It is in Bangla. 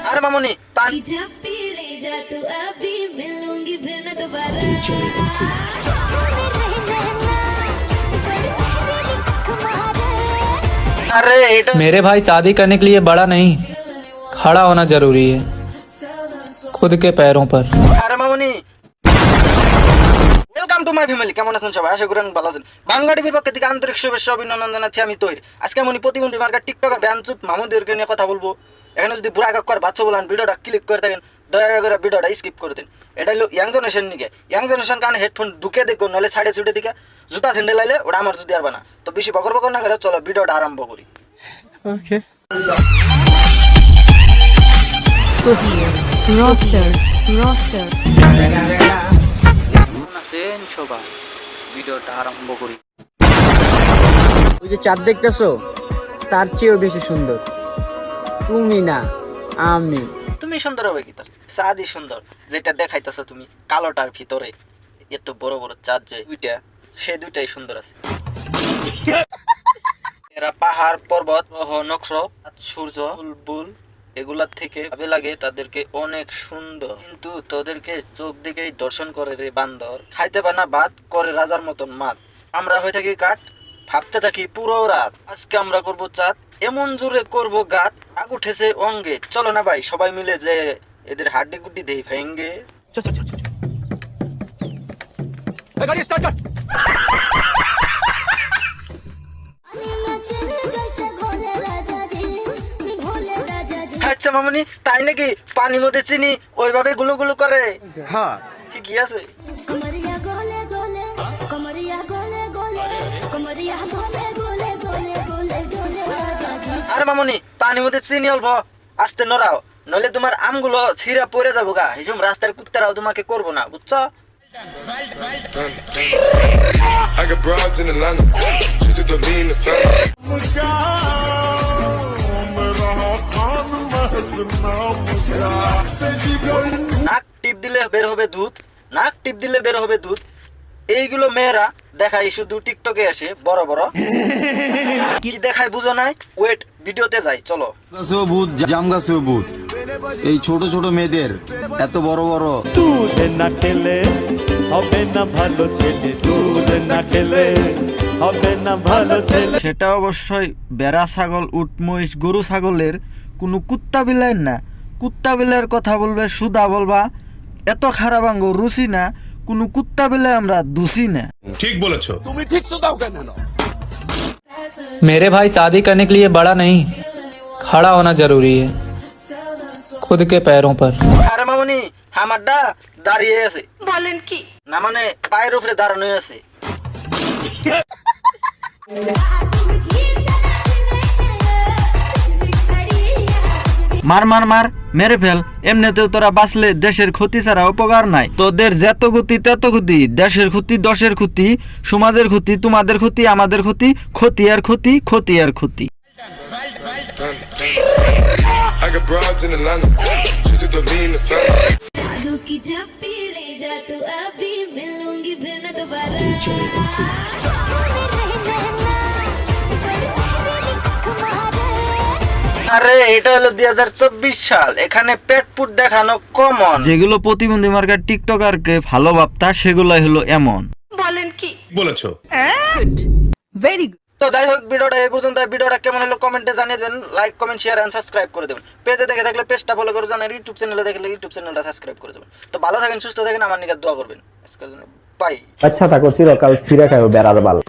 अरे मामूनी पानी अरे मेरे भाई शादी करने के लिए बड़ा नहीं खड़ा होना जरूरी है खुद के पैरों पर। अरे Mamuni welcome to my family. কেমন আছেন সবাই? আশা করি ভালো আছেন। বাংলা টিভির পক্ষ থেকে আন্তরিক শুভেচ্ছা অভিনন্দন জানাচ্ছি আমি তৈরি। আজকে আমি প্রতিবন্ধী মার্কা টিকটকার ব্যানচুত মামুদেরকে নিয়ে কথা বলবো। এখানে যদি বুড়া কাকার বাচ্চা বলেন ভিডিওটা ক্লিক করে থাকেন দয়া করে ভিডিওটা স্কিপ করে দেন। এটা হলো ইয়াং জেনারেশন নিয়ে। ইয়াং জেনারেশন কারণে হেডফোন ঢুকে দেখো, নাহলে সাইডে ছুটে দিকে জুতা স্যান্ডেল আইলে ওটা আমার যদি আরবা না। তো বেশি বকর বকর না করে চলো ভিডিওটা আরম্ভ করি। ওকে roster কেমন আছেন সবাই? ভিডিওটা আরম্ভ করি। ওই যে চাঁদ দেখতেছো তার চেয়েও বেশি সুন্দর তুমি না আমি। তুমি সুন্দর হবে কি তাহলে? চাঁদই সুন্দর, যেটা দেখাইতেছো তুমি কালোটার ভিতরে এত বড় বড় চাঁদ যে দুইটা, সে দুইটাই সুন্দর আছে। এরা পাহাড় পর্বত নক্ষত্র সূর্য বুলবুল এগুলার থেকে ভাবে লাগে তাদেরকে অনেক সুন্দর, কিন্তু তোদেরকে চোখ দিকেই দর্শন করে রে বান্দর। খাইতে পারে না ভাত, করে রাজার মতন মাত। আমরা হয়ে থাকি কাঠ, ভাবতে থাকি পুরো রাত। আজকে আমরা করব চাঁদ, এমন জোরে করব গাত, আগ উঠেছে অঙ্গে। চলো না ভাই সবাই মিলে যে এদের হাড্ডি গুড্ডি দেই ভেঙ্গে। আচ্ছা মামুনি, তাই নাকি? পানির মধ্যে চিনি ওইভাবে গুলো গুলো করে? হ্যাঁ ঠিকই আছে। আরে মামুনি, পানির মধ্যে চিনি অল্প আস্তে নড়াও, নইলে তোমার আমগুলো ছিঁড়া পড়ে যাবো গা। এইসব রাস্তার কুত্তারাও তোমাকে করবো না, বুঝছো? নাক টিপ দিলে বের হবে দুধ, নাক টিপ দিলে বের হবে দুধ। এইগুলো মেয়েরা দেখায় শুধু টিকটকে আসে বড় বড়। কি দেখায় বুঝো নাই? ওয়েট ভিডিওতে যাই চলো। ভূত জাম গাছেও ভূত, এই ছোট ছোট মেয়েদের এত বড় বড়। দুধ না খেলে হবে না ভালো ছেলে, দুধ না খেলে হবে না ভালো ছেলে। সেটা অবশ্যই বেড়া ছাগল উট মহিষ গরু ছাগলের, কোনো কুত্তা বিলাইয়ের না। কুত্তা বিলাইয়ের কথা বলবে সুদা বলবা, এত খারাপ আঙ্গ রুচি না। কোনো কুত্তা বিলাই আমরা দুষি না। ঠিক বলেছো তুমি। ঠিক সুদাও কেন? मेरे भाई शादी करने के लिए बड़ा नहीं खड़ा होना जरूरी है खुद के पैरों पर। আরে মামুনি, আমারটা দাঁড়িয়ে আছে। বলেন কি? না মানে পায়ের উপরে দাঁড়ানো আছে। মার মার মার মেরে ফেল, এমনিতেও তোরা বাঁচলে দেশের ক্ষতি ছাড়া উপকার নাই। তোদের যত ক্ষতি তত ক্ষতি, দেশের ক্ষতি দশের ক্ষতি, সমাজের ক্ষতি, তোমাদের ক্ষতি, আমাদের ক্ষতি, ক্ষতি আর ক্ষতি, ক্ষতি আর ক্ষতি। আরে এটা হলো 2024 সাল, এখানে পেট পুট দেখানো কমন। যেগুলো প্রতিবন্ধী মার্কার টিকটকারকে ভালো ভাবতা সেগুলাই হলো এমন। বলেন কি? বলেছো ভেরি গুড। তো যাই হোক, ভিডিওটা এই পর্যন্ত। ভিডিওটা কেমন হলো কমেন্টে জানিয়ে দেবেন। Like comment share and subscribe করে দেবেন। পেজে দেখে থাকলে পেজটা ফলো করে দেবেন, ইউটিউব চ্যানেলে দেখলে ইউটিউব চ্যানেলটা সাবস্ক্রাইব করে দেবেন। তো ভালো থাকেন, সুস্থ থাকেন, আমার নিকট দোয়া করবেন। আজকের জন্য বাই। আচ্ছা থাকো, চিরকাল ছিঁড়ে খাও বেড়ার বাল।